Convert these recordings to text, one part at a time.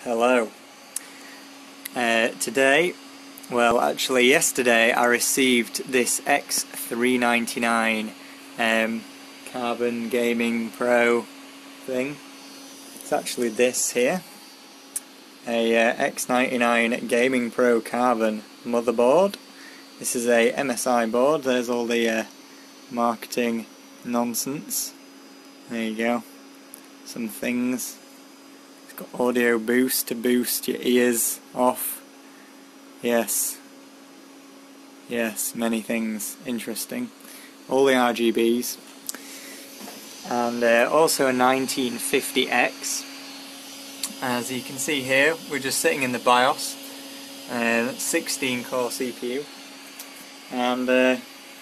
Hello. Today, well actually yesterday, I received this X399 Carbon Gaming Pro thing. It's actually this here, a X99 Gaming Pro Carbon motherboard. This is a MSI board. There's all the marketing nonsense. There you go. Some things. It's got audio boost to boost your ears off. Yes, many things interesting. All the RGBs. And also a 1950X. As you can see here, we're just sitting in the BIOS. 16 core CPU. And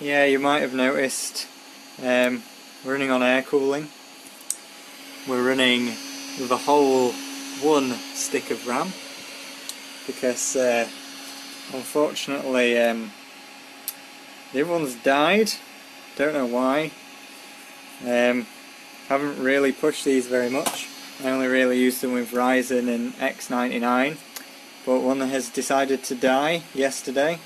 yeah, you might have noticed we're running on air cooling. We're running with a whole one stick of RAM because unfortunately the other one's died. Don't know why. Haven't really pushed these very much. I only really used them with Ryzen and X99, but one has decided to die yesterday,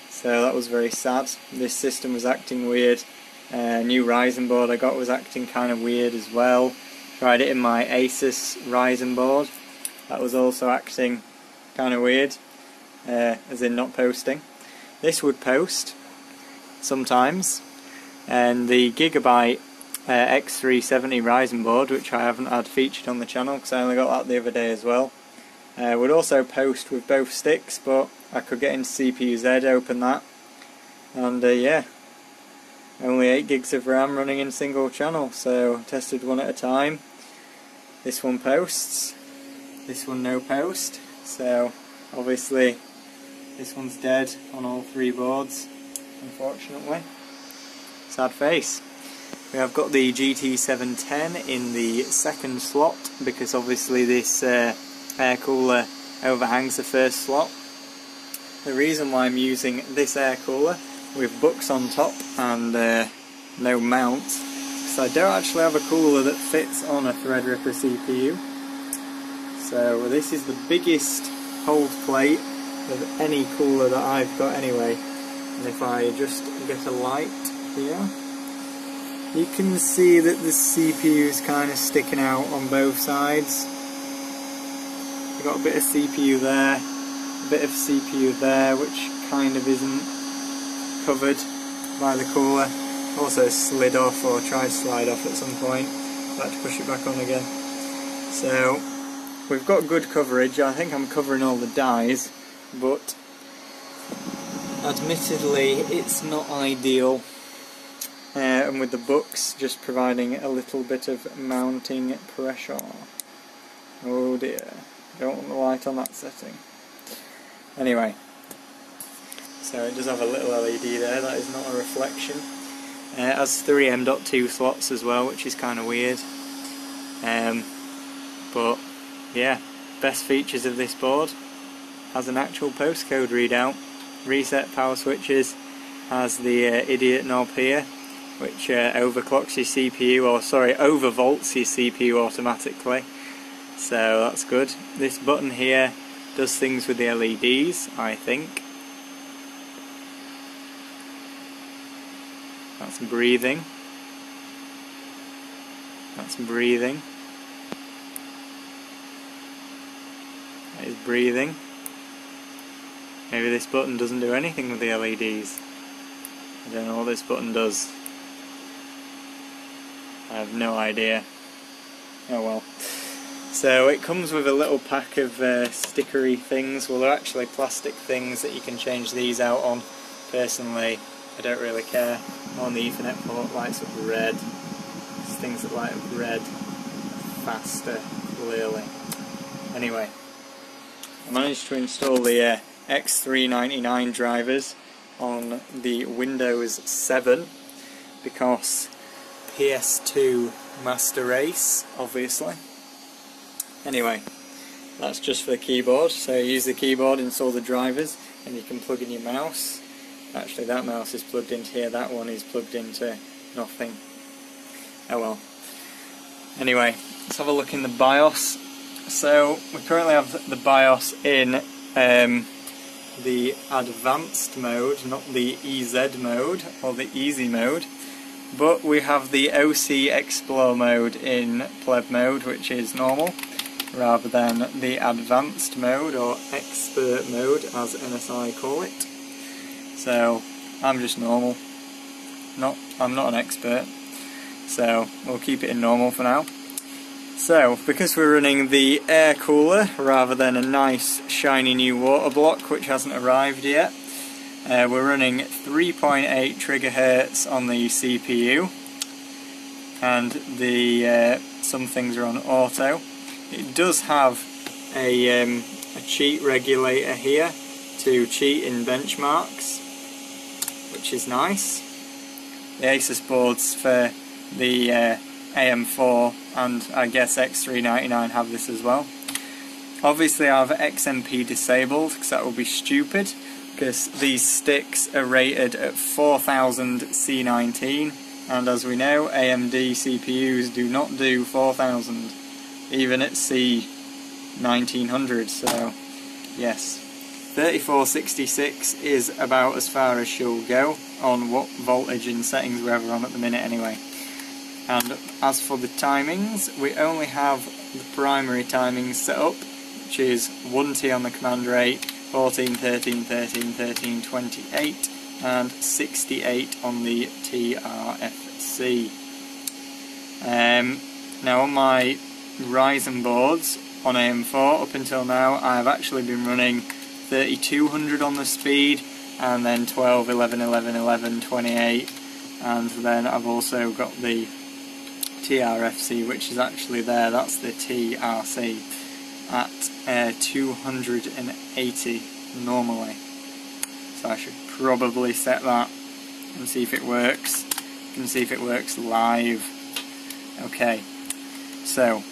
so that was very sad. This system was acting weird. New Ryzen board I got was acting kind of weird as well. Tried it in my Asus Ryzen board. That was also acting kind of weird, as in not posting. This would post sometimes, and the Gigabyte X370 Ryzen board, which I haven't had featured on the channel because I only got that the other day as well, would also post with both sticks, but I could get into CPU-Z, open that, and yeah, only 8 gigs of RAM running in single channel, so tested one at a time. This one posts, this one no post, so obviously this one's dead on all 3 boards, unfortunately. Sad face. We have got the GT710 in the second slot because obviously this air cooler overhangs the first slot. The reason why I'm using this air cooler with books on top and no mount is because I don't actually have a cooler that fits on a Threadripper CPU. So this is the biggest hold plate of any cooler that I've got anyway. And if I just get a light here, you can see that the CPU is kind of sticking out on both sides. You've got a bit of CPU there, a bit of CPU there, which kind of isn't covered by the cooler. Also slid off, or tried to slide off at some point. I'll have to push it back on again. So we've got good coverage. I think I'm covering all the dies, but admittedly it's not ideal. And with the books just providing a little bit of mounting pressure. Oh dear, don't want the light on that setting. Anyway, so it does have a little LED there, that is not a reflection. It has 3 M.2 slots as well, which is kind of weird. But yeah, best features of this board: has an actual postcode readout, reset power switches, has the idiot knob here, which overclocks your CPU, or sorry, overvolts your CPU automatically. So that's good. This button here does things with the LEDs, I think. That's breathing. That's breathing. That is breathing. Maybe this button doesn't do anything with the LEDs. I don't know what this button does. I have no idea. Oh well. So it comes with a little pack of stickery things. Well, they're actually plastic things that you can change these out on. Personally, I don't really care. On the Ethernet port, lights up red. There's things that light up red faster, clearly. Anyway, I managed to install the X399 drivers on the Windows 7 because PS2 Master Race, obviously. Anyway, that's just for the keyboard. So you use the keyboard, install the drivers, and you can plug in your mouse. Actually, that mouse is plugged into here, that one is plugged into nothing. Oh well. Anyway, let's have a look in the BIOS. So we currently have the BIOS in the advanced mode, not the EZ mode or the easy mode, but we have the OC Explore mode in pleb mode, which is normal, rather than the advanced mode or expert mode as NSI call it. So I'm just normal. I'm not an expert, so we'll keep it in normal for now. So, because we're running the air cooler rather than a nice shiny new water block which hasn't arrived yet, we're running 3.8 trigger hertz on the CPU, and the some things are on auto. It does have a cheat regulator here to cheat in benchmarks, which is nice. The Asus boards for the AM4 and I guess X399 have this as well. Obviously I have XMP disabled because that would be stupid, because these sticks are rated at 4000 C19, and as we know AMD CPUs do not do 4000 even at C1900, so yes. 3466 is about as far as she'll go on what voltage and settings we're ever on at the minute anyway. And as for the timings, we only have the primary timings set up, which is 1T on the command rate, 14, 13, 13, 13, 28 and 68 on the TRFC. Now on my Ryzen boards on AM4 up until now I've actually been running 3200 on the speed, and then 12, 11, 11, 11, 28, and then I've also got the TRFC, which is actually there, that's the TRC, at 280 normally. So I should probably set that and see if it works. You can see if it works live. Okay, so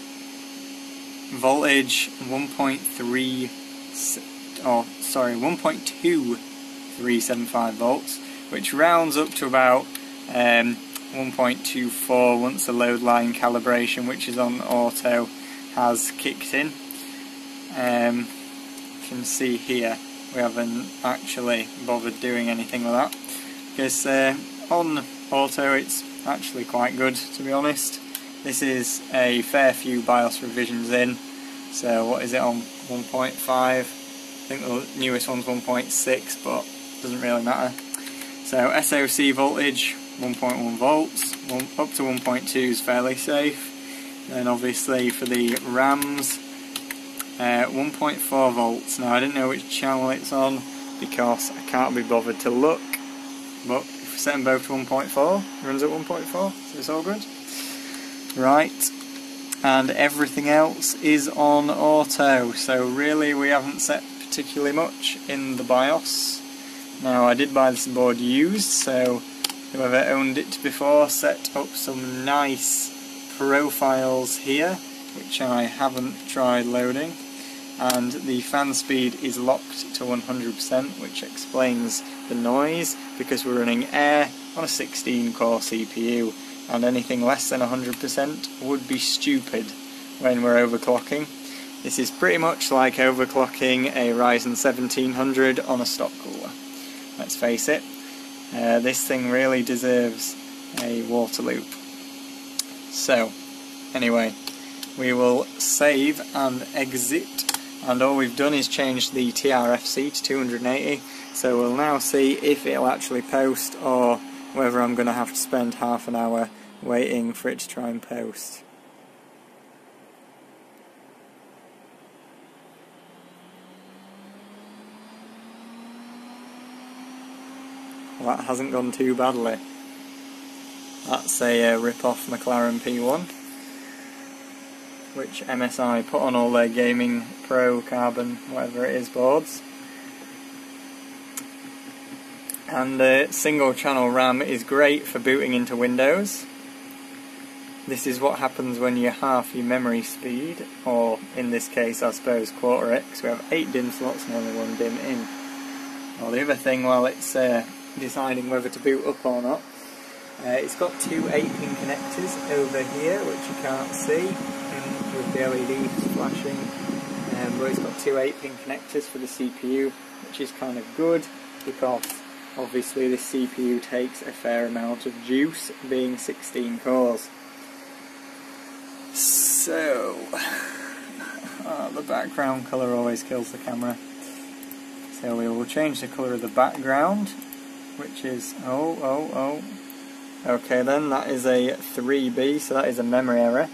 voltage 1.2375 volts, which rounds up to about 1.24 once the load line calibration, which is on auto, has kicked in. You can see here we haven't actually bothered doing anything with that, because on auto it's actually quite good, to be honest. This is a fair few BIOS revisions in, so what is it on 1.5? I think the newest one's 1.6, but doesn't really matter. So SoC voltage 1.1 volts, up to 1.2 is fairly safe. Then obviously for the RAMs, 1.4 volts. Now I didn't know which channel it's on because I can't be bothered to look, but if we set them both to 1.4, it runs at 1.4, so it's all good. Right, and everything else is on auto, so really we haven't set particularly much in the BIOS. Now I did buy this board used, so whoever owned it before set up some nice profiles here, which I haven't tried loading, and the fan speed is locked to 100%, which explains the noise, because we're running air on a 16 core CPU, and anything less than 100% would be stupid when we're overclocking. This is pretty much like overclocking a Ryzen 1700 on a stock cooler. Let's face it, this thing really deserves a water loop. So, anyway, we will save and exit, and all we've done is change the TRFC to 280, so we'll now see if it'll actually post or whether I'm going to have to spend half an hour waiting for it to try and post. Well, that hasn't gone too badly. That's a rip-off McLaren P1, which MSI put on all their gaming pro carbon whatever it is boards. And single channel RAM is great for booting into Windows. This is what happens when you half your memory speed, or in this case I suppose quarter X. We have 8 DIMM slots and only 1 DIMM in. Well, the other thing while it's deciding whether to boot up or not, it's got 2 8-pin connectors over here which you can't see with the LEDs flashing, but it's got two 8-pin connectors for the CPU, which is kind of good because obviously this CPU takes a fair amount of juice, being 16 cores. So, the background colour always kills the camera. So we will change the colour of the background, which is, okay then, that is a 3B, so that is a memory error.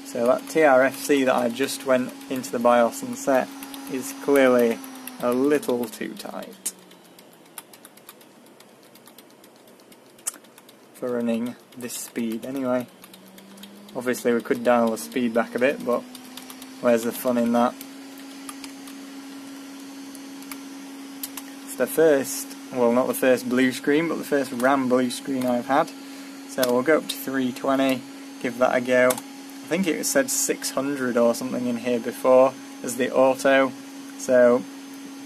So that TRFC that I just went into the BIOS and set is clearly a little too tight for running this speed anyway. Obviously we could dial the speed back a bit, but where's the fun in that? It's the first, well not the first blue screen, but the first RAM blue screen I've had. So we'll go up to 320, give that a go. I think it said 600 or something in here before as the auto, so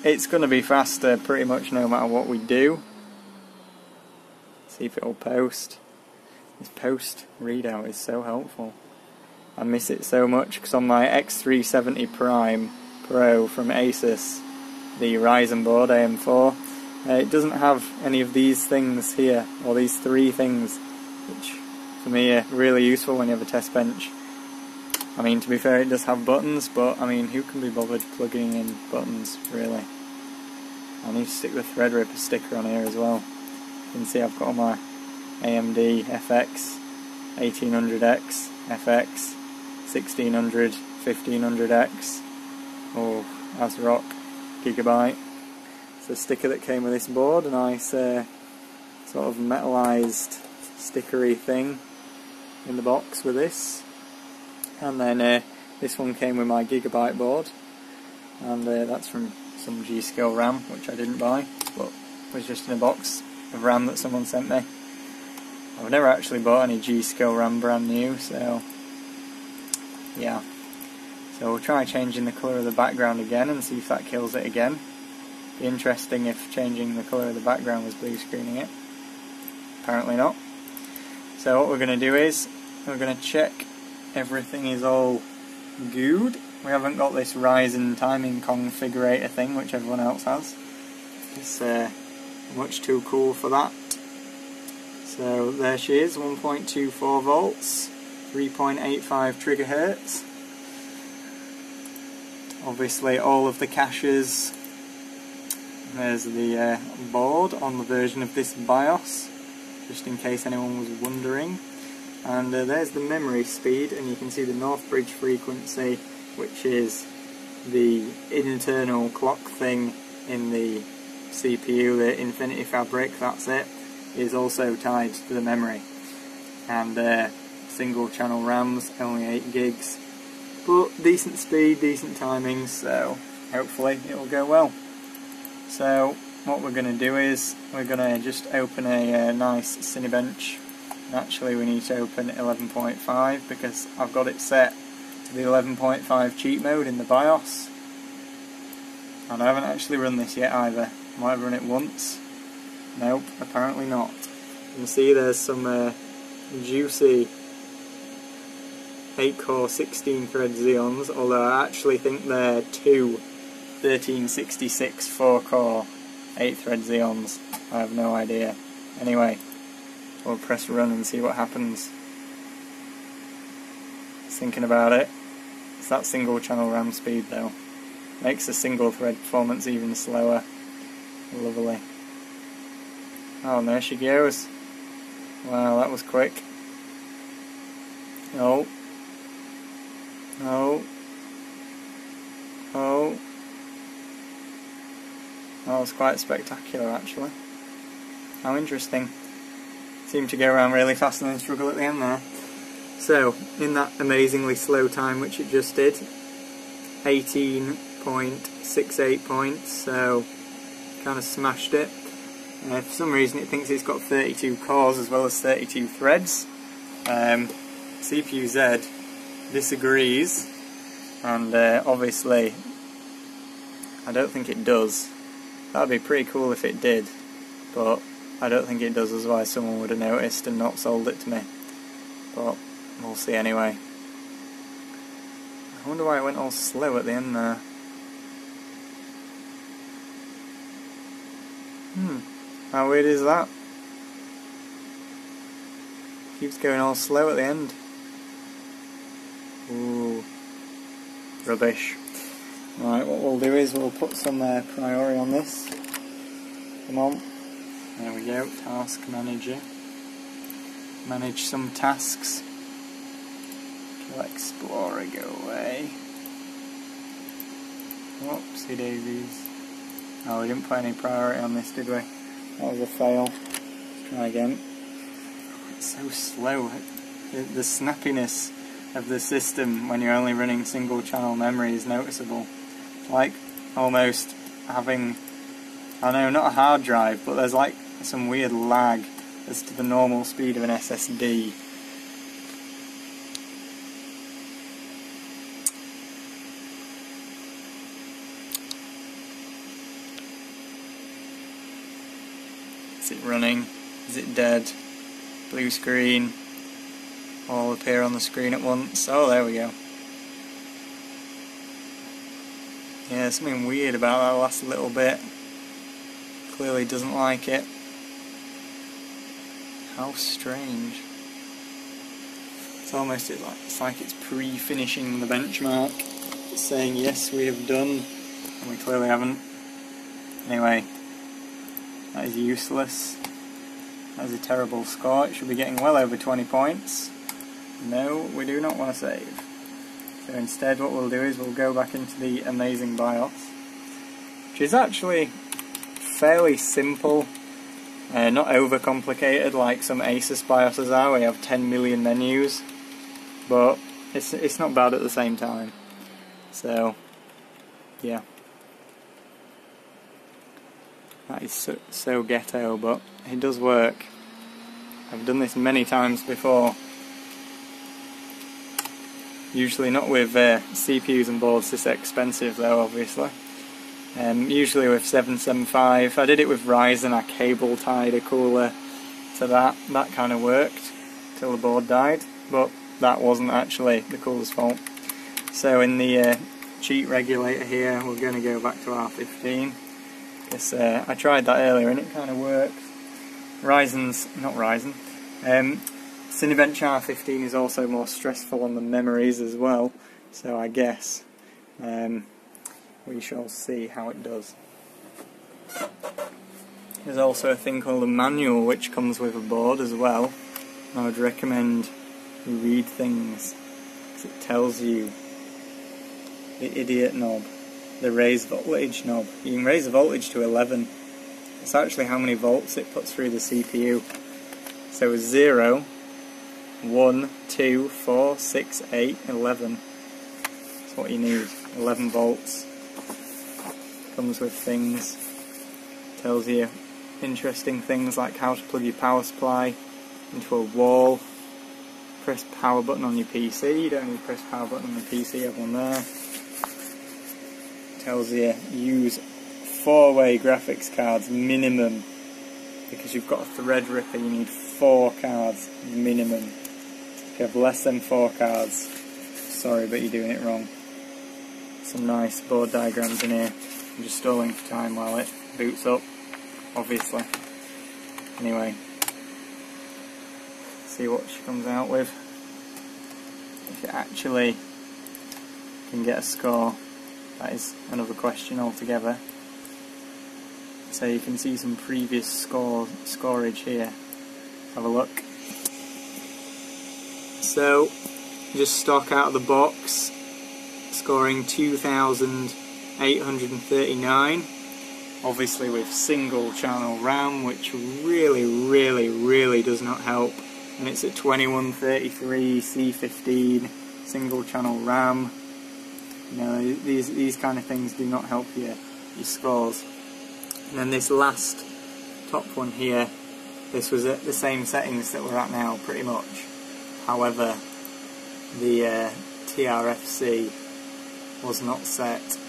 it's going to be faster pretty much no matter what we do. See if it'll post. This post readout is so helpful. I miss it so much because on my X370 Prime Pro from Asus, the Ryzen board AM4, it doesn't have any of these things here, or these three things, which for me are really useful when you have a test bench. I mean, to be fair, it does have buttons, but I mean, who can be bothered plugging in buttons, really? I need to stick the Threadripper sticker on here as well. You can see I've got all my AMD FX, 1800X, FX, 1600, 1500X, oh, ASRock, Gigabyte. It's the sticker that came with this board, a nice sort of metalized stickery thing in the box with this. And then this one came with my Gigabyte board, and that's from some G-Skill RAM, which I didn't buy, but was just in a box of RAM that someone sent me. I've never actually bought any G-Skill RAM brand new, so yeah. So we'll try changing the colour of the background again and see if that kills it again. Be interesting if changing the colour of the background was blue screening it. Apparently not. So what we're going to do is, we're going to check everything is all good. We haven't got this Ryzen timing configurator thing, which everyone else has. It's much too cool for that. So there she is, 1.24 volts, 3.85 trigger hertz. Obviously all of the caches. There's the board on the version of this BIOS, just in case anyone was wondering. And there's the memory speed, and you can see the North Bridge frequency, which is the internal clock thing in the CPU, the Infinity Fabric, that's it, is also tied to the memory. And single channel RAMs, only 8 gigs, but decent speed, decent timing, so hopefully it will go well. So what we're going to do is, we're going to just open a nice Cinebench. Actually we need to open 11.5 because I've got it set to the 11.5 cheat mode in the BIOS. And I haven't actually run this yet either. Might have run it once. Nope, apparently not. You can see there's some juicy 8-core 16-thread Xeons, although I actually think they're two 1366 4-core 8-thread Xeons. I have no idea. Anyway, we'll press run and see what happens. Just thinking about it, it's that single channel RAM speed though. Makes the single thread performance even slower. Lovely. Oh, and there she goes. Wow, that was quick. Oh. Oh. Oh. That was quite spectacular actually. How interesting. Seemed to go around really fast and then struggle at the end there. So, in that amazingly slow time which it just did, 18.68 points, so kind of smashed it. For some reason it thinks it's got 32 cores as well as 32 threads. CPU-Z disagrees, and obviously I don't think it does. That would be pretty cool if it did, but I don't think it does, otherwise someone would have noticed and not sold it to me. But we'll see anyway. I wonder why it went all slow at the end there. How weird is that? Keeps going all slow at the end. Ooh. Rubbish. Right, what we'll do is we'll put some priori on this. Come on. There we go, task manager. Manage some tasks. Kill Explorer, go away. Whoopsie daisies. Oh, we didn't put any priority on this, did we? That was a fail. Let's try again. It's so slow. The snappiness of the system when you're only running single channel memory is noticeable. Like almost having, I know, not a hard drive, but there's like some weird lag as to the normal speed of an SSD. Is it running? Is it dead? Blue screen. All appear on the screen at once. Oh, there we go. Yeah, something weird about that last little bit. Clearly doesn't like it. How strange. It's like it's pre-finishing the benchmark. It's saying yes, we have done, and we clearly haven't. Anyway, that is useless. That is a terrible score. It should be getting well over 20 points. No, we do not want to save. So instead what we'll do is we'll go back into the amazing BIOS, which is actually fairly simple, not overcomplicated like some Asus BIOSes are, where you have 10 million menus, but it's not bad at the same time. So, yeah. That is so ghetto, but it does work. I've done this many times before. Usually not with CPUs and boards this expensive though, obviously. Usually with 775. I did it with Ryzen, I cable tied a cooler to that. That kind of worked till the board died, but that wasn't actually the cooler's fault. So in the cheat regulator here, we're going to go back to R15. Because I tried that earlier and it kind of worked. Cinebench R15 is also more stressful on the memories as well, so I guess we shall see how it does. There's also a thing called a manual which comes with a board as well. I would recommend you read things, because it tells you the idiot knob, the raise voltage knob. You can raise the voltage to 11. It's actually how many volts it puts through the CPU. So 0, 1, 2, 4, 6, 8, 11. That's what you need. 11 volts. Comes with things. Tells you interesting things like how to plug your power supply into a wall. Press power button on your PC. You don't need to press power button on the PC, you have one there. Tells you use 4-way graphics cards minimum. Because you've got a Threadripper, you need 4 cards minimum. If you have less than 4 cards, sorry, but you're doing it wrong. Some nice board diagrams in here. I'm just stalling for time while it boots up, obviously. Anyway, see what she comes out with. If it actually can get a score, that is another question altogether. So you can see some previous scoreage here. Have a look. So, just stock out of the box, scoring 2,839. Obviously with single channel RAM, which really does not help. And it's at 2133 C15 single channel RAM. You know, these kind of things do not help your scores. And then this last top one here, this was at the same settings that we're at now, pretty much. However, the TRFC was not set,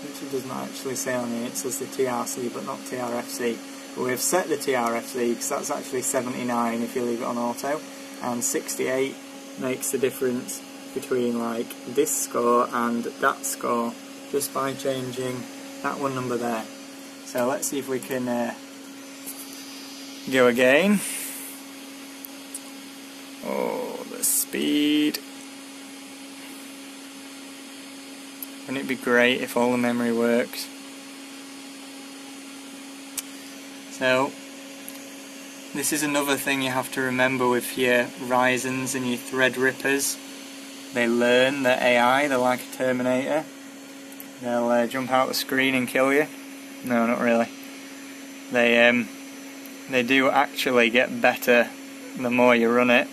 which it does not actually say on here. It says the TRC but not TRFC. But we have set the TRFC because that's actually 79 if you leave it on auto, and 68 makes the difference between like this score and that score just by changing that one number there. So let's see if we can go again. Oh, the speed. Wouldn't it be great if all the memory worked? So, this is another thing you have to remember with your Ryzens and your Threadrippers. They learn, they're AI, they're like a Terminator. They'll jump out the screen and kill you. No, not really. They do actually get better the more you run it.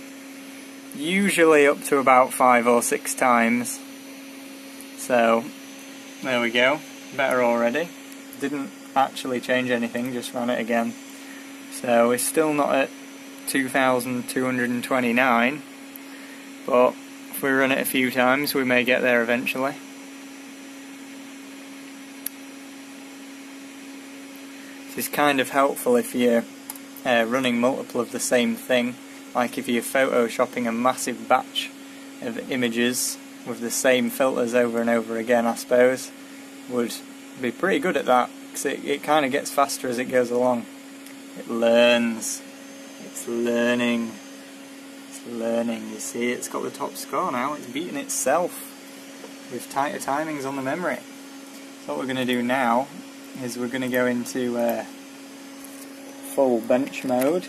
Usually up to about 5 or 6 times. So, there we go. Better already. Didn't actually change anything, just ran it again. So we're still not at 2,229, but if we run it a few times we may get there eventually. This is kind of helpful if you're running multiple of the same thing, like if you're photoshopping a massive batch of images with the same filters over and over again. I suppose would be pretty good at that, because it kind of gets faster as it goes along. It learns. It's learning. It's learning. You see, it's got the top score now. It's beating itself with tighter timings on the memory. So what we're going to do now is we're going to go into full bench mode.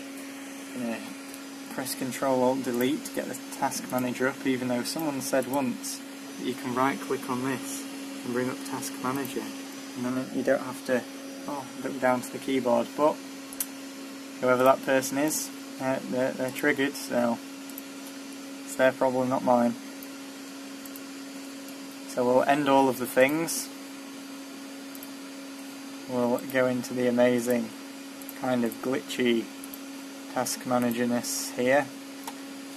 Press Ctrl Alt Delete to get the task manager up, even though someone said once that you can right click on this and bring up task manager, and then you don't have to look down to the keyboard. But whoever that person is, they're triggered, so it's their problem, not mine. So we'll end all of the things. We'll go into the amazing kind of glitchy task manager-ness here,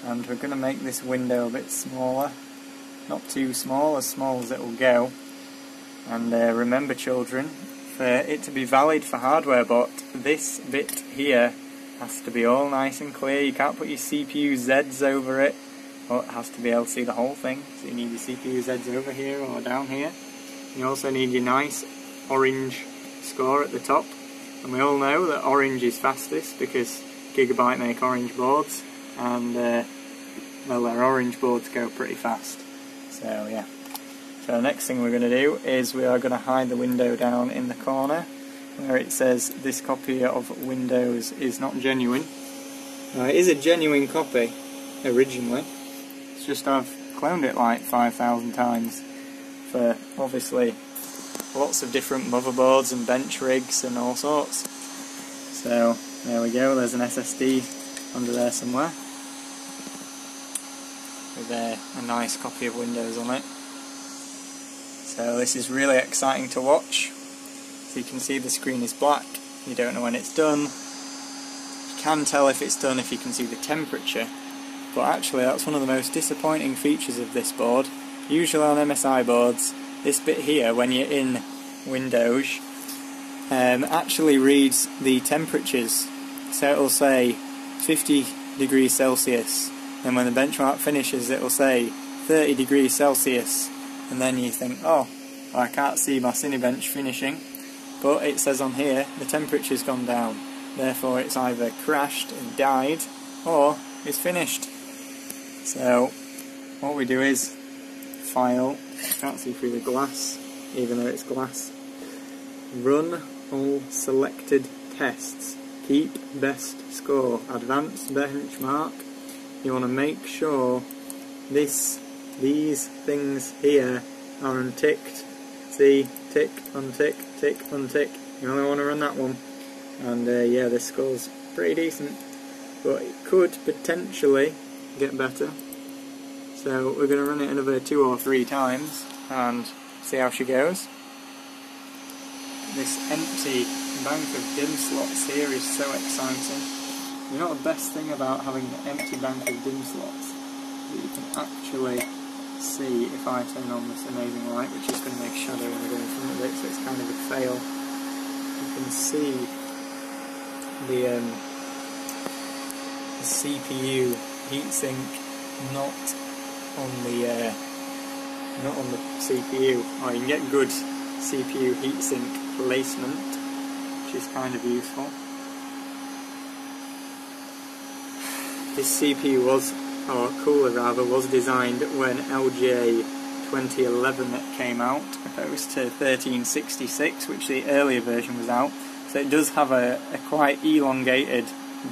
and we're going to make this window a bit smaller. Not too small as it will go. And remember, children, for it to be valid for hardware bot, this bit here has to be all nice and clear. You can't put your CPU Zs over it, or it has to be able to see the whole thing. So you need your CPU Zs over here or down here. You also need your nice orange score at the top. And we all know that orange is fastest because Gigabyte make orange boards, and well, their orange boards go pretty fast. So yeah. So the next thing we're going to do is we are going to hide the window down in the corner where it says this copy of Windows is not genuine. Now, it is a genuine copy originally. It's just I've cloned it like 5,000 times for obviously lots of different motherboards and bench rigs and all sorts. So there we go, there's an SSD under there somewhere with a nice copy of Windows on it. So this is really exciting to watch. So you can see the screen is black, you don't know when it's done. You can tell if it's done if you can see the temperature, but actually that's one of the most disappointing features of this board. Usually on MSI boards, this bit here, when you're in Windows, actually reads the temperatures. So it'll say 50 degrees Celsius, and when the benchmark finishes it'll say 30 degrees Celsius, and then you think, oh, well, I can't see my Cinebench finishing, but it says on here the temperature's gone down, therefore it's either crashed and died or it's finished. So what we do is File, can't see through the glass even though it's glass, Run all selected tests, keep best score, advanced benchmark. You want to make sure these things here are unticked. See, tick, untick, tick, untick. You only want to run that one. And yeah, this score's pretty decent, but it could potentially get better. So we're going to run it another 2 or 3 times and see how she goes. This empty bank of dimm slots here is so exciting. You know the best thing about having an empty bank of dimm slots? That you can actually see if I turn on this amazing light, which is going to make shadow when I go in front of it, so it's kind of a fail. You can see the CPU heatsink not on the not on the CPU. Or you can get good CPU heatsink placement, which is kind of useful. This CPU was, or cooler rather, was designed when LGA 2011 came out, opposed to 1366, which the earlier version was out. So it does have a quite elongated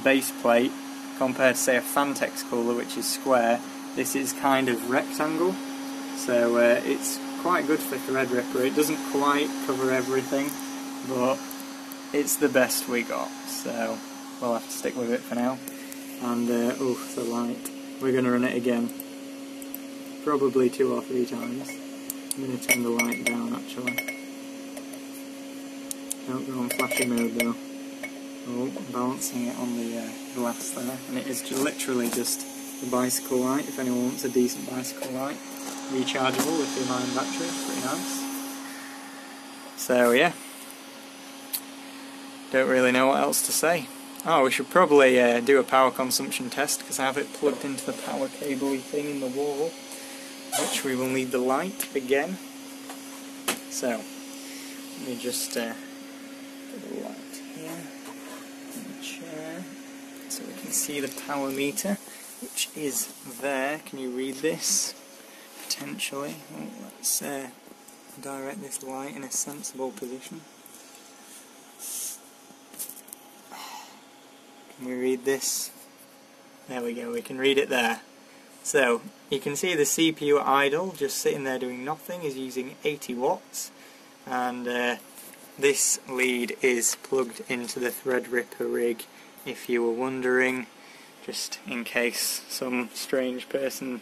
base plate compared to, say, a Fantex cooler, which is square. This is kind of rectangle, so it's quite good for Threadripper. It doesn't quite cover everything, but it's the best we got, so we'll have to stick with it for now. And oh, the light. We're going to run it again, probably 2 or 3 times. I'm going to turn the light down actually. Don't go on flashy mode though. Oh, balancing it on the glass there, and it is literally just the bicycle light, if anyone wants a decent bicycle light. Rechargeable with the ion battery, pretty nice. So yeah, don't really know what else to say. Oh, we should probably do a power consumption test, because I have it plugged into the power cable-y thing in the wall, which we will need the light again. So, let me just put the light here in the chair, so we can see the power meter, which is there. Can you read this? Potentially. Oh, let's direct this light in a sensible position. Can we read this? There we go, we can read it there. So, you can see the CPU idle, just sitting there doing nothing, is using 80 watts. And this lead is plugged into the Threadripper rig, if you were wondering, just in case some strange person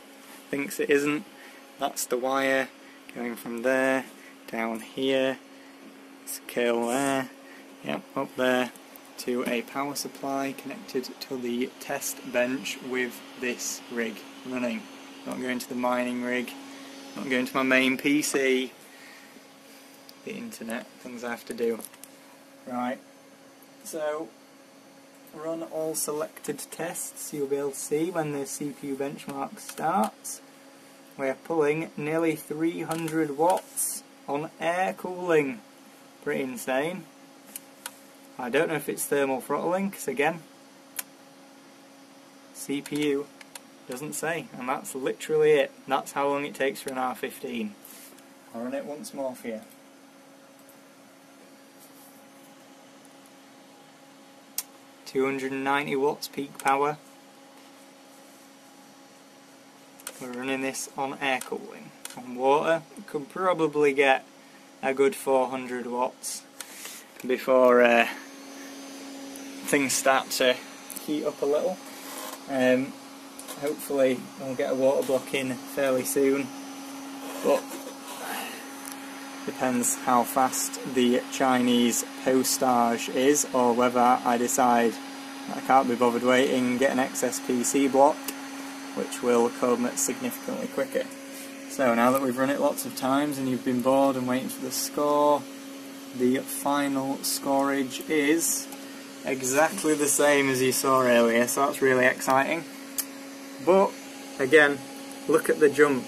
thinks it isn't. That's the wire going from there, down here, it's a cable there, yep, up there, to a power supply connected to the test bench with this rig running. Not going to the mining rig, not going to my main PC, the internet, things I have to do. Right, so run all selected tests, you'll be able to see when the CPU benchmark starts. We're pulling nearly 300 watts on air cooling. Pretty insane. I don't know if it's thermal throttling, because again, CPU doesn't say, and that's literally it. That's how long it takes for an R15. I'll run it once more for you. $290 watts peak power. We're running this on air cooling. On water, could probably get a good 400 watts before things start to heat up a little. Hopefully we'll get a water block in fairly soon, but depends how fast the Chinese postage is, or whether I decide I can't be bothered waiting and get an XSPC block, which will come significantly quicker. So now that we've run it lots of times and you've been bored and waiting for the score, the final scorage is exactly the same as you saw earlier, so that's really exciting. But again, look at the jump.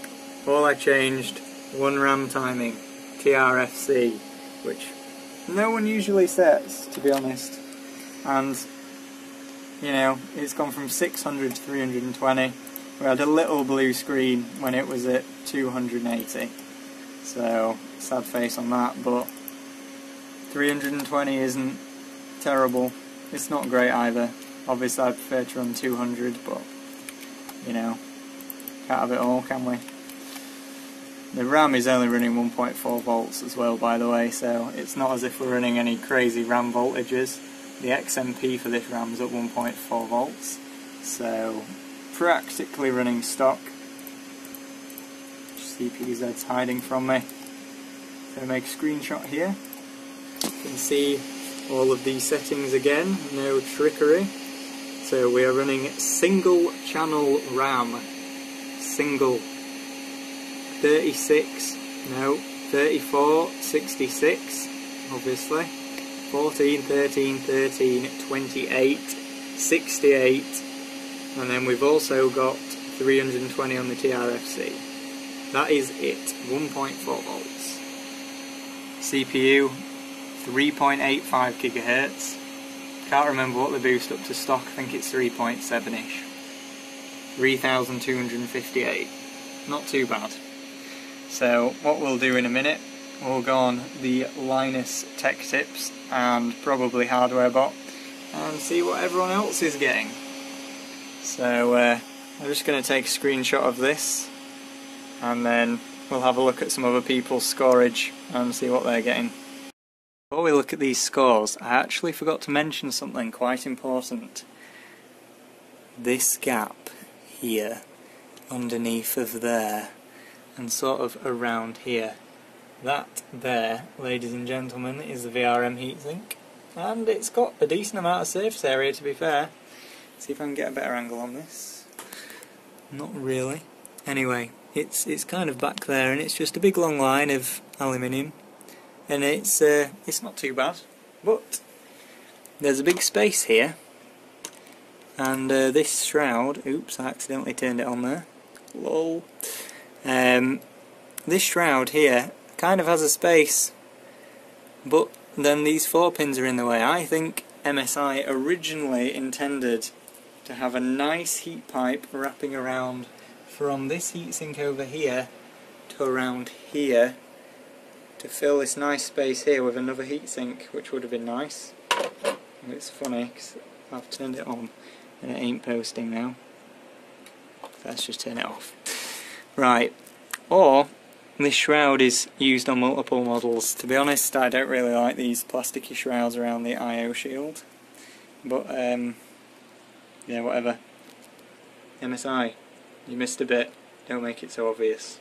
All I changed, 1 RAM timing, TRFC, which no one usually sets, to be honest. And you know, it's gone from 600 to 320. We had a little blue screen when it was at 280, so sad face on that, but 320 isn't terrible. It's not great either. Obviously I prefer to run 200, but you know, can't have it all, can we? The RAM is only running 1.4 volts as well, by the way, so it's not as if we're running any crazy RAM voltages. The XMP for this RAM is at 1.4 volts, so practically running stock. CPU's hiding from me. So make a screenshot here. You can see all of these settings again, no trickery. So we are running single channel RAM, single 36, no, 34, 66, obviously, 14, 13, 13, 28, 68, and then we've also got 320 on the TRFC. That is it, 1.4 volts. CPU, 3.85 gigahertz. Can't remember what the boost up to stock, I think it's 3.7ish. 3258. Not too bad. So what we'll do in a minute, we'll go on the Linus Tech Tips and probably Hardware Bot and see what everyone else is getting. So I'm just going to take a screenshot of this and then we'll have a look at some other people's scorage and see what they're getting. Before we look at these scores, I actually forgot to mention something quite important. This gap here, underneath of there, and sort of around here. That there, ladies and gentlemen, is the Vrm Heatsink, and it's got a decent amount of surface area, to be fair. Let's see if I can get a better angle on this. Not really. Anyway, it's kind of back there, and it's just a big long line of aluminium, and it's not too bad. But there's a big space here, and this shroud. Oops, I accidentally turned it on there. Lol. This shroud here kind of has a space, but then these 4 pins are in the way. I think MSI originally intended to have a nice heat pipe wrapping around from this heatsink over here to around here to fill this nice space here with another heatsink, which would have been nice. And it's funny because I've turned it on and it ain't posting now. Let's just turn it off. Right, or this shroud is used on multiple models. To be honest, I don't really like these plasticky shrouds around the I/O shield. But, yeah, whatever. MSI, you missed a bit. Don't make it so obvious.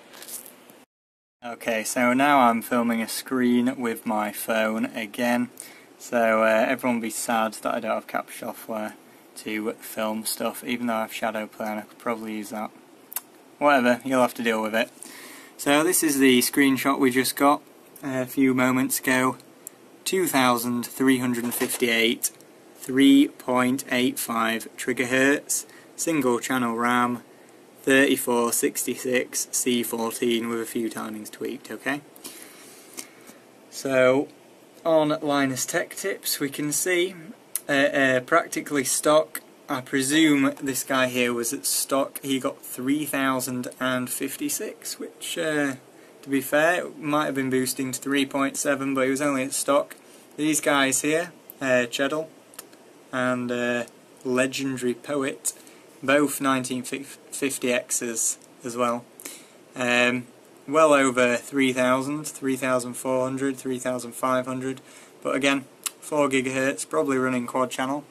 Okay, so now I'm filming a screen with my phone again. So everyone will be sad that I don't have capture software to film stuff, even though I have Shadow Play and I could probably use that. Whatever, you'll have to deal with it. So this is the screenshot we just got a few moments ago. 2358, 3.85 trigger hertz, single channel RAM, 3466 C14 with a few timings tweaked, okay? So on Linus Tech Tips we can see practically stock. I presume this guy here was at stock. He got 3056, which to be fair might have been boosting to 3.7, but he was only at stock. These guys here, Cheddle and Legendary Poet, both 1950Xs as well. Well over 3000, 3400, 3500, but again 4 GHz, probably running quad channel,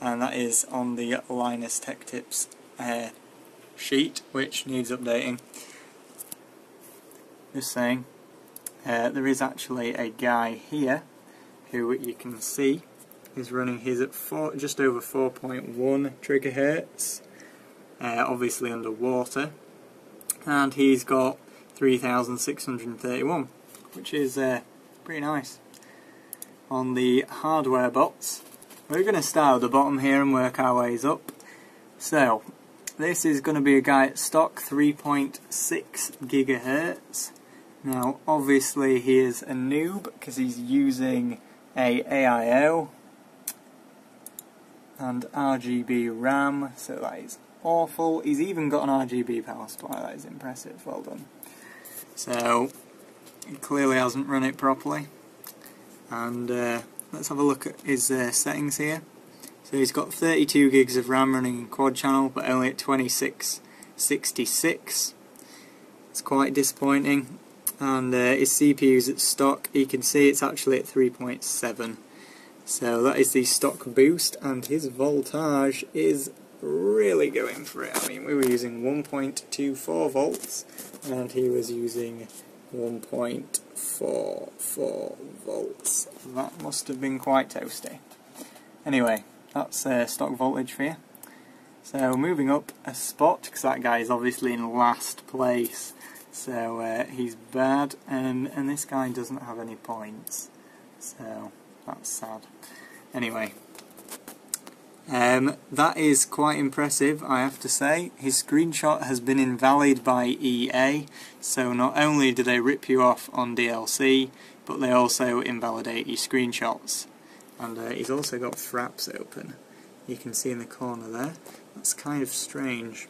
and that is on the Linus Tech Tips sheet, which needs updating. Just saying, there is actually a guy here who you can see is running his at just over 4.1 trigger hertz, obviously underwater, and he's got 3631, which is pretty nice. On the hardware bots, we're going to start at the bottom here and work our ways up. So this is going to be a guy at stock, 3.6 gigahertz. Now obviously he is a noob because he's using a AIO and RGB RAM, so that is awful. He's even got an RGB power supply, that is impressive, well done. So he clearly hasn't run it properly. And let's have a look at his settings here. So he's got 32 gigs of RAM running in quad channel, but only at 2666. It's quite disappointing. And his CPU's at stock. You can see it's actually at 3.7. So that is the stock boost, and his voltage is really going for it. I mean, we were using 1.24 volts, and he was using 1.44 volts. That must have been quite toasty. Anyway, that's stock voltage for you. So moving up a spot, because that guy is obviously in last place, so he's bad, and this guy doesn't have any points, so that's sad. Anyway, That is quite impressive, I have to say. His screenshot has been invalid by EA, so not only do they rip you off on DLC, but they also invalidate your screenshots. And he's also got fraps open. You can see in the corner there. That's kind of strange.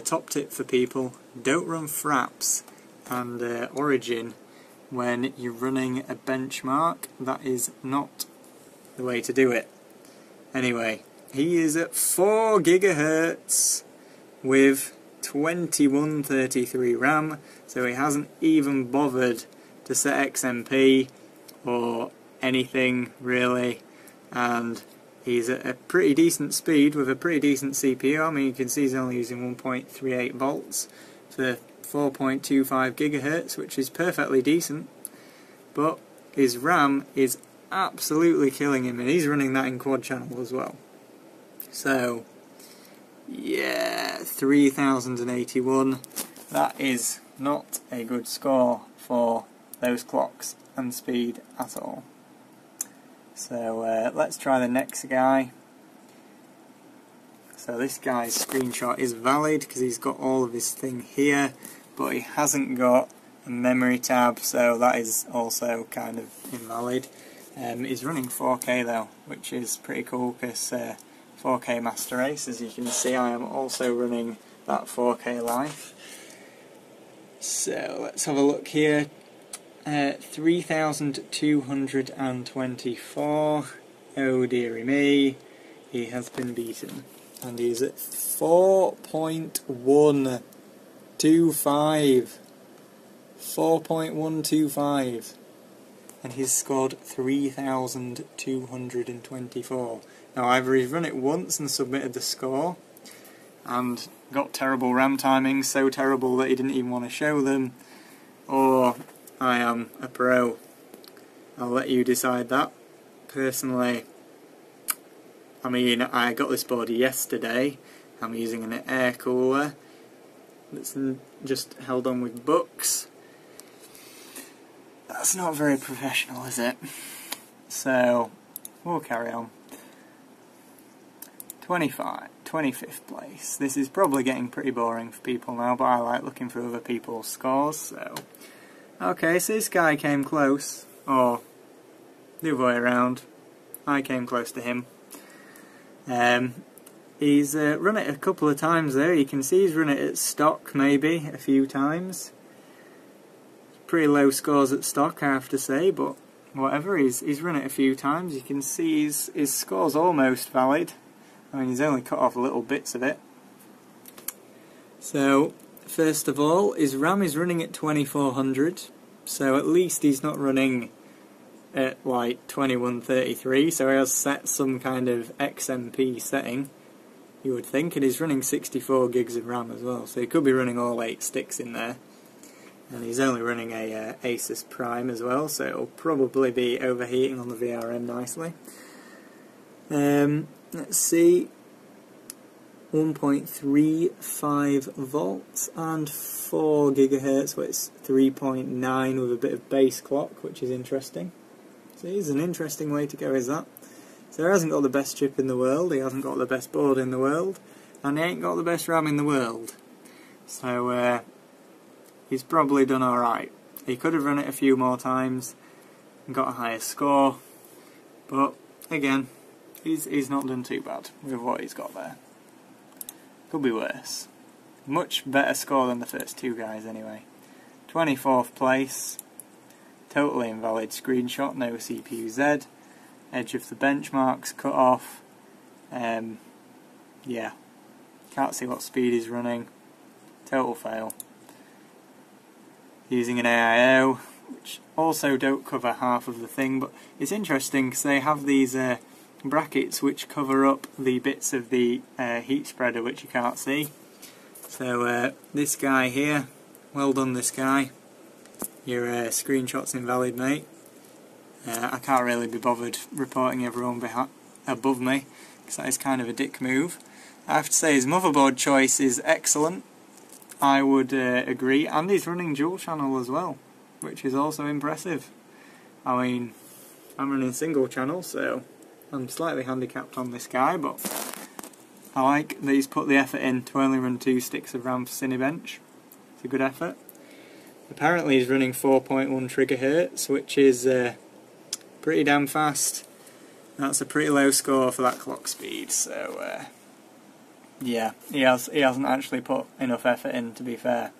Top tip for people, don't run fraps and origin when you're running a benchmark. That is not the way to do it. Anyway, he is at 4 GHz with 2133 RAM, so he hasn't even bothered to set XMP or anything really, and he's at a pretty decent speed with a pretty decent CPU. I mean, you can see he's only using 1.38 volts for 4.25 GHz, which is perfectly decent, but his RAM is absolutely killing him, and he's running that in quad channel as well. So yeah, 3081, that is not a good score for those clocks and speed at all. So let's try the next guy. So this guy's screenshot is valid because he's got all of his thing here, but he hasn't got a memory tab, so that is also kind of invalid. He's running 4K though, which is pretty cool because 4K Master Race, as you can see, I am also running that 4K live. So let's have a look here. 3224. Oh dearie me, he has been beaten, and he's at 4.125. 4.125. And he's scored 3,224. Now either he's run it once and submitted the score and got terrible RAM timing, so terrible that he didn't even want to show them, or I am a pro. I'll let you decide that. Personally, I mean, I got this board yesterday. I'm using an air cooler that's just held on with books. That's not very professional, is it? So, we'll carry on. 25th place. This is probably getting pretty boring for people now, but I like looking for other people's scores, so... Okay, so this guy came close, or the other way around. I came close to him. He's run it a couple of times there. You can see he's run it at stock maybe a few times. Pretty low scores at stock, I have to say, but whatever, he's run it a few times. You can see his score's almost valid. I mean, he's only cut off little bits of it. So, first of all, his RAM is running at 2400, so at least he's not running at like 2133, so he has set some kind of XMP setting, you would think, and he's running 64 gigs of RAM as well, so he could be running all 8 sticks in there. And he's only running a Asus Prime as well, so it'll probably be overheating on the VRM nicely. Let's see, 1.35 volts and 4 GHz, so it's 3.9 with a bit of base clock, which is interesting. So it's an interesting way to go, is that? So he hasn't got the best chip in the world, he hasn't got the best board in the world, and he ain't got the best RAM in the world. So he's probably done alright. He could have run it a few more times and got a higher score, but again, he's not done too bad with what he's got there. Could be worse. Much better score than the first two guys anyway. 24th place, totally invalid screenshot, no CPU Z, edge of the benchmarks cut off. Yeah, can't see what speed he's running, total fail. Using an AIO, which also don't cover half of the thing, but it's interesting because they have these brackets which cover up the bits of the heat spreader which you can't see. So this guy here, well done this guy, your screenshot's invalid mate. I can't really be bothered reporting everyone above me because that is kind of a dick move. I have to say his motherboard choice is excellent, I would agree, and he's running dual channel as well, which is also impressive. I mean, I'm running single channel, so I'm slightly handicapped on this guy, but I like that he's put the effort in to only run 2 sticks of RAM for Cinebench. It's a good effort. Apparently he's running 4.1 trigger hertz, which is pretty damn fast. That's a pretty low score for that clock speed, so yeah, he hasn't actually put enough effort in, to be fair,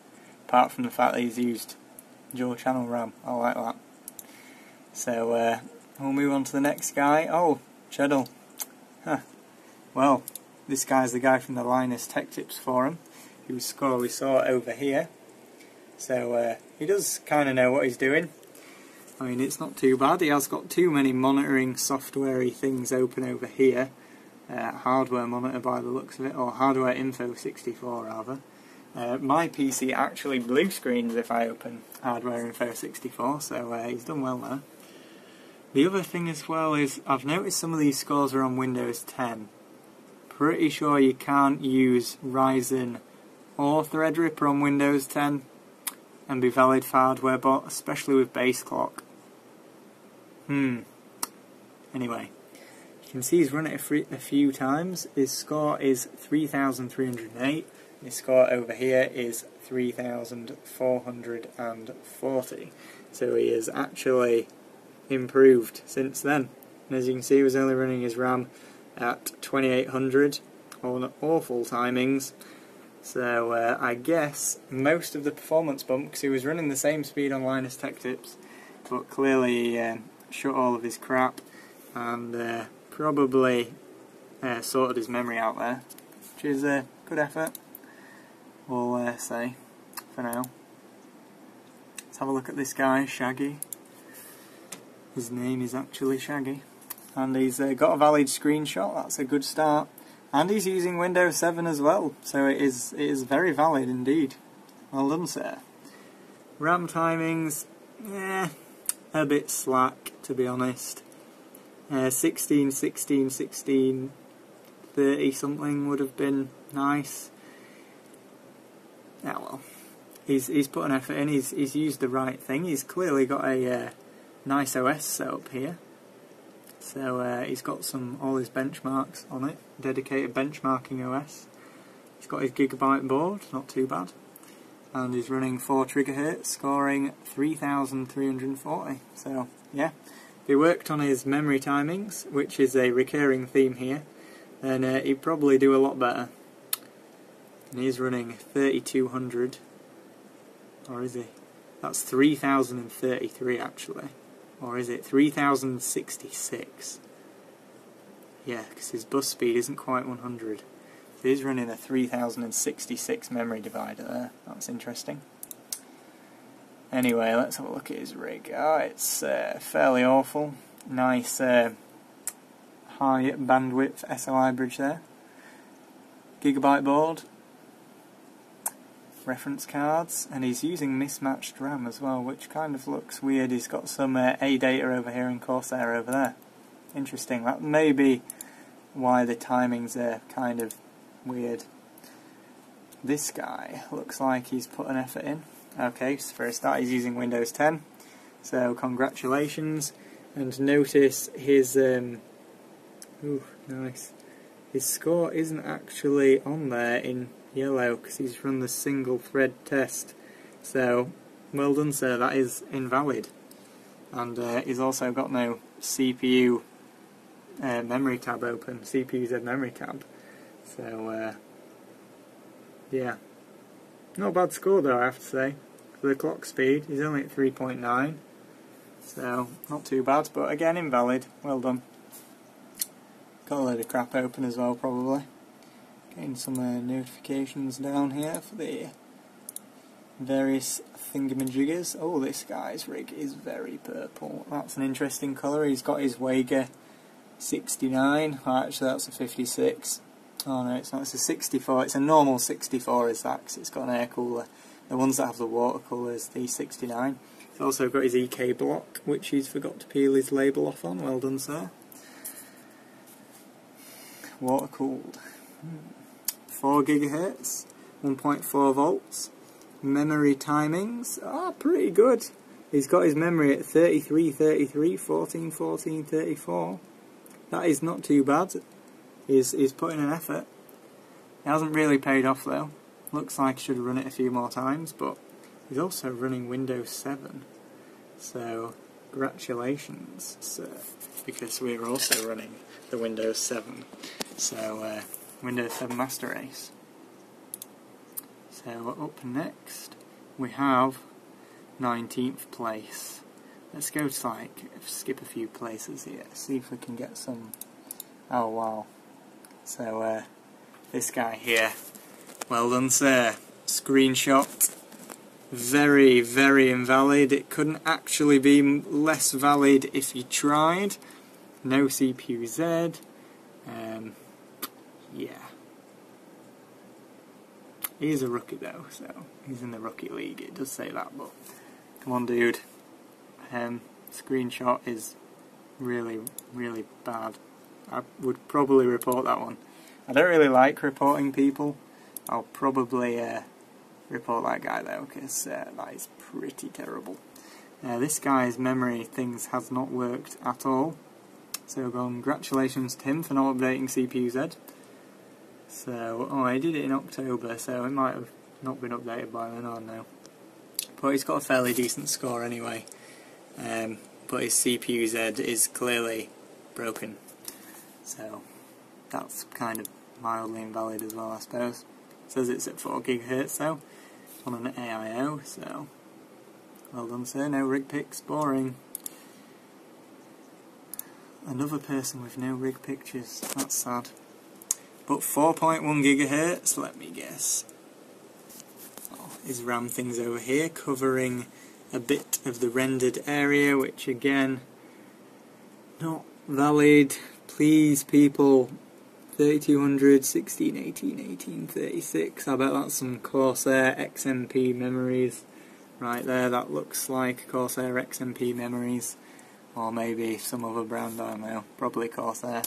apart from the fact that he's used dual channel RAM. I like that. So we'll move on to the next guy. Oh, Cheddle. Huh. Well, this guy's the guy from the Linus Tech Tips forum, whose score we saw over here. So he does kind of know what he's doing. I mean, it's not too bad. He has got too many monitoring software-y things open over here. Hardware monitor by the looks of it, or hardware info 64 rather. My PC actually blue screens if I open hardware info 64, so he's done well there. The other thing as well is, I've noticed some of these scores are on Windows 10. Pretty sure you can't use Ryzen or Threadripper on Windows 10 and be valid for hardware bot, especially with base clock. Anyway, you can see he's run it a few times. His score is 3,308. His score over here is 3,440. So he has actually improved since then. And as you can see, he was only running his RAM at 2800 on awful timings. So I guess most of the performance bump, because he was running the same speed on Linus Tech Tips, but clearly shut all of his crap and probably sorted his memory out there, which is a good effort, we'll say, for now. Let's have a look at this guy, Shaggy. His name is actually Shaggy. And he's got a valid screenshot, that's a good start. And he's using Windows 7 as well, so it is very valid indeed. Well done, sir. RAM timings, a bit slack, to be honest. 16, 16, 16, 30 something would have been nice. Yeah, well, he's put an effort in, he's used the right thing. He's clearly got a nice OS set up here. So he's got all his benchmarks on it, dedicated benchmarking OS. He's got his gigabyte board, not too bad. And he's running 4 trigger hertz, scoring 3,340. So yeah, if he worked on his memory timings, which is a recurring theme here, then he'd probably do a lot better. And he's running 3,200, or is he? That's 3,033 actually. Or is it 3,066? Yeah, because his bus speed isn't quite 100. So he's running a 3,066 memory divider there. That's interesting. Anyway, let's have a look at his rig. Oh, it's fairly awful. Nice high bandwidth SOI bridge there. Gigabyte board. Reference cards, and he's using mismatched RAM as well, which kind of looks weird. He's got some A-data over here and Corsair over there. Interesting. That may be why the timings are kind of weird. This guy looks like he's put an effort in. Okay, so for a start he's using Windows 10, so congratulations. And notice his nice. His score isn't actually on there in yellow because he's run the single thread test. So well done, sir, that is invalid. And he's also got no CPU memory tab open, CPU-Z memory tab. So yeah, not a bad score though, I have to say. For the clock speed, he's only at 3.9, so not too bad, but again invalid. Well done. Got a load of crap open as well, probably. Getting some notifications down here for the various thingamajiggers. Oh, this guy's rig is very purple. That's an interesting colour. He's got his Wager 69. Oh, actually, that's a 56. Oh no, it's not. It's a 64. It's a normal 64 is that, because it's got an air cooler. The ones that have the water cooler is the 69. He's also got his EK block, which he's forgot to peel his label off on. Well done, sir. Water cooled. 4 GHz, 1.4 volts. Memory timings are pretty good. He's got his memory at 33, 33, 14, 14, 34. that is not too bad. He's putting an effort. It hasn't really paid off though. Looks like he should run it a few more times, but he's also running Windows 7. So, congratulations, sir, because we're also running the Windows 7. So, Windows 7 Master Race. So, up next, we have 19th place. Let's go to, like, skip a few places here, see if we can get some... Oh, wow. So, this guy here, well done, sir. Screenshot. Very, very invalid. It couldn't actually be less valid if you tried. No CPU Z. Yeah. He is a rookie though, so he's in the rookie league. It does say that, but come on, dude. Screenshot is really, really bad. I would probably report that one. I don't really like reporting people. I'll probably report that guy though, because that is pretty terrible. This guy's memory things has not worked at all. So congratulations to him for not updating CPU Z. So, oh, I did it in October, so it might have not been updated by then, I don't know. But he's got a fairly decent score anyway. But his CPU Z is clearly broken. So, that's kind of mildly invalid as well, I suppose. It says it's at 4 GHz though, on an AIO, so well done, sir. No rig picks, boring. Another person with no rig pictures, that's sad. But 4.1 GHz, let me guess. Oh, his RAM thing's over here, covering a bit of the rendered area, which again, not valid. Please, people. 3200, 1618, 1836. I bet that's some Corsair XMP memories right there. That looks like Corsair XMP memories, or maybe some other brand, I don't know, probably Corsair.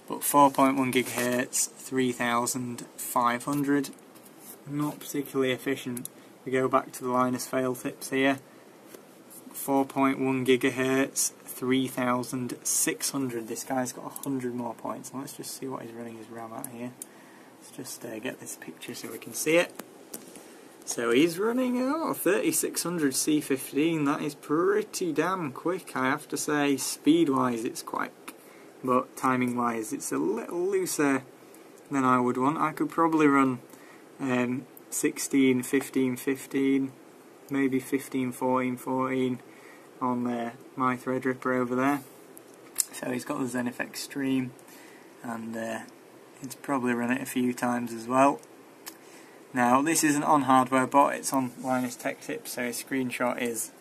But 4.1 GHz, 3500, not particularly efficient. We go back to the Linus fail tips here. 4.1 GHz, 3600. This guy's got 100 more points. Let's just see what he's running his RAM at here. Let's just get this picture so we can see it. So he's running 3600 C15. That is pretty damn quick, I have to say. Speed wise it's quite quick, but timing wise it's a little looser than I would want. I could probably run 16, 15, 15, maybe 15, 14, 14 on my Threadripper over there. So he's got the Zenith Extreme, and he's probably run it a few times as well. Now this isn't on hardware bot, it's on Linus Tech Tips, so his screenshot is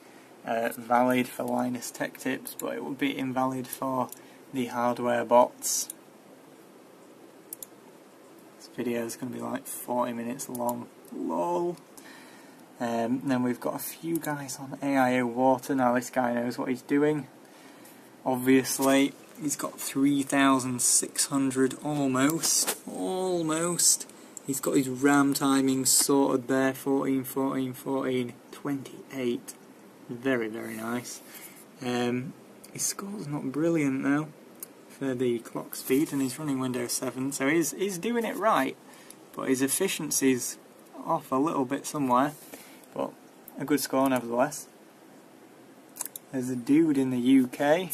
valid for Linus Tech Tips, but it would be invalid for the hardware bots. This video is going to be like 40 minutes long. LOL. Then we've got a few guys on AIO Water. Now this guy knows what he's doing. Obviously, he's got 3600 almost. He's got his RAM timing sorted there. 14, 14, 14, 28. Very, very nice. His score's not brilliant though for the clock speed, and he's running Windows 7, so he's doing it right, but his efficiency's off a little bit somewhere. But a good score nevertheless. There's a dude in the UK.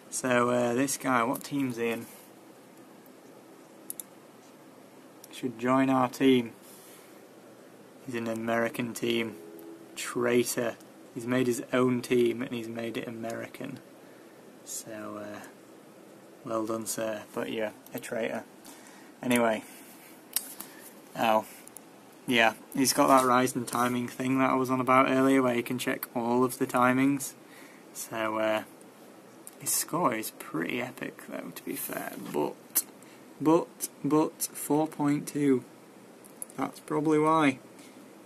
So this guy, what team's he in? Should join our team. He's in an American team. Traitor. He's made his own team and he's made it American. So well done, sir. But yeah, a traitor. Anyway. Oh. Yeah, he's got that Ryzen timing thing that I was on about earlier, where you can check all of the timings. So, his score is pretty epic though, to be fair, but 4.2. That's probably why.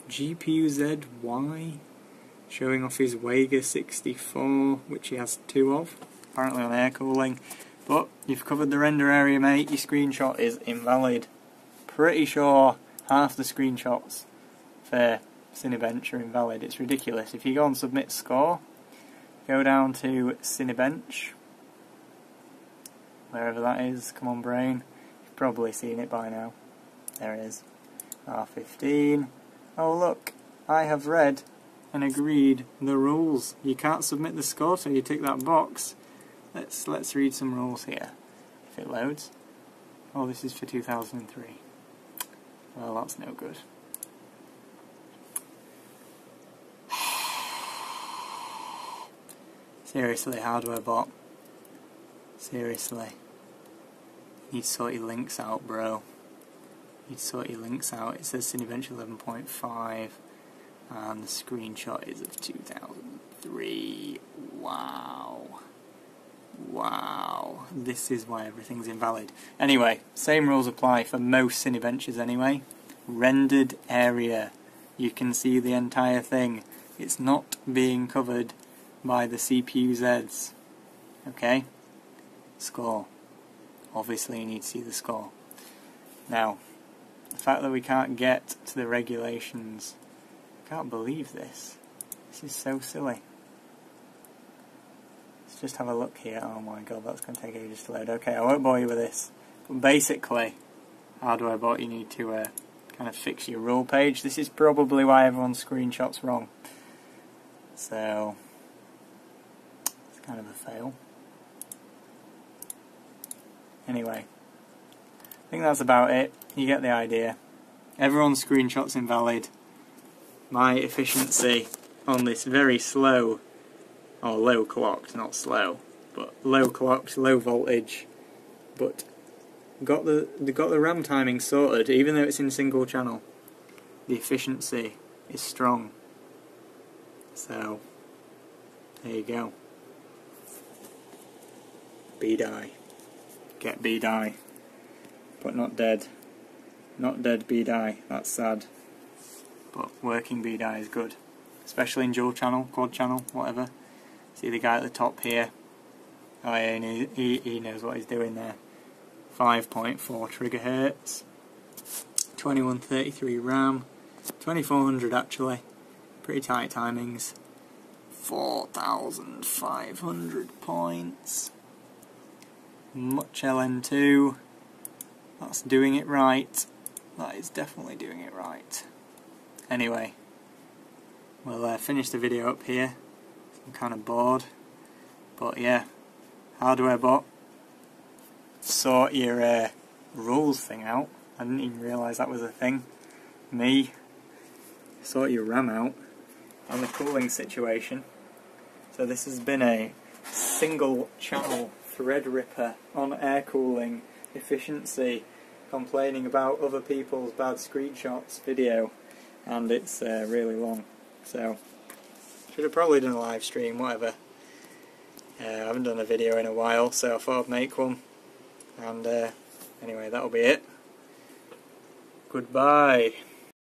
GPU Z, why? Showing off his Wega 64, which he has 2 of, apparently on air cooling. But you've covered the render area, mate. Your screenshot is invalid. Pretty sure half the screenshots for Cinebench are invalid. It's ridiculous. If you go and submit score, go down to Cinebench, wherever that is. Come on, brain. You've probably seen it by now. There it is. R15. Oh look, I have read and agreed the rules. You can't submit the score till you tick that box. Let's read some rules here. If it loads. Oh, this is for 2003. Well, that's no good. Seriously, hardware bot. Seriously. You need to sort your links out, bro. You need to sort your links out. It says Cinebench 11.5 and the screenshot is of 2003. Wow. Wow. This is why everything's invalid. Anyway, same rules apply for most Cinebenches anyway. Rendered area. You can see the entire thing. It's not being covered by the CPU Zs. Okay? Score. Obviously you need to see the score. Now, the fact that we can't get to the regulations, I can't believe this. This is so silly. Let's just have a look here. Oh my god, that's going to take ages to load. Okay, I won't bore you with this. But basically, hardware bot, you need to kind of fix your rule page. This is probably why everyone's screenshot's wrong. So, it's kind of a fail. Anyway, I think that's about it. You get the idea. Everyone's screenshot's invalid. My efficiency on this very slow, or low clocked, not slow, but low clocked, low voltage, but got the RAM timing sorted, even though it's in single channel. The efficiency is strong. So, there you go. B-die. Get B-die. But not dead. Not dead B-die. That's sad. But working B-die is good. Especially in dual channel, quad channel, whatever. See the guy at the top here? Oh yeah, he knows what he's doing there. 5.4 trigger hertz. 2133 RAM. 2400 actually. Pretty tight timings. 4,500 points. Much LN2. That's doing it right. That is definitely doing it right. Anyway, we'll finish the video up here. I'm kind of bored. But yeah, hardware bot. Sort your rules thing out. I didn't even realise that was a thing. Me. Sort your RAM out. And the cooling situation. So this has been a single channel Threadripper on air cooling efficiency, complaining about other people's bad screenshots video, and it's really long. So should have probably done a live stream, whatever. I haven't done a video in a while, so I thought I'd make one. And anyway, that'll be it. Goodbye.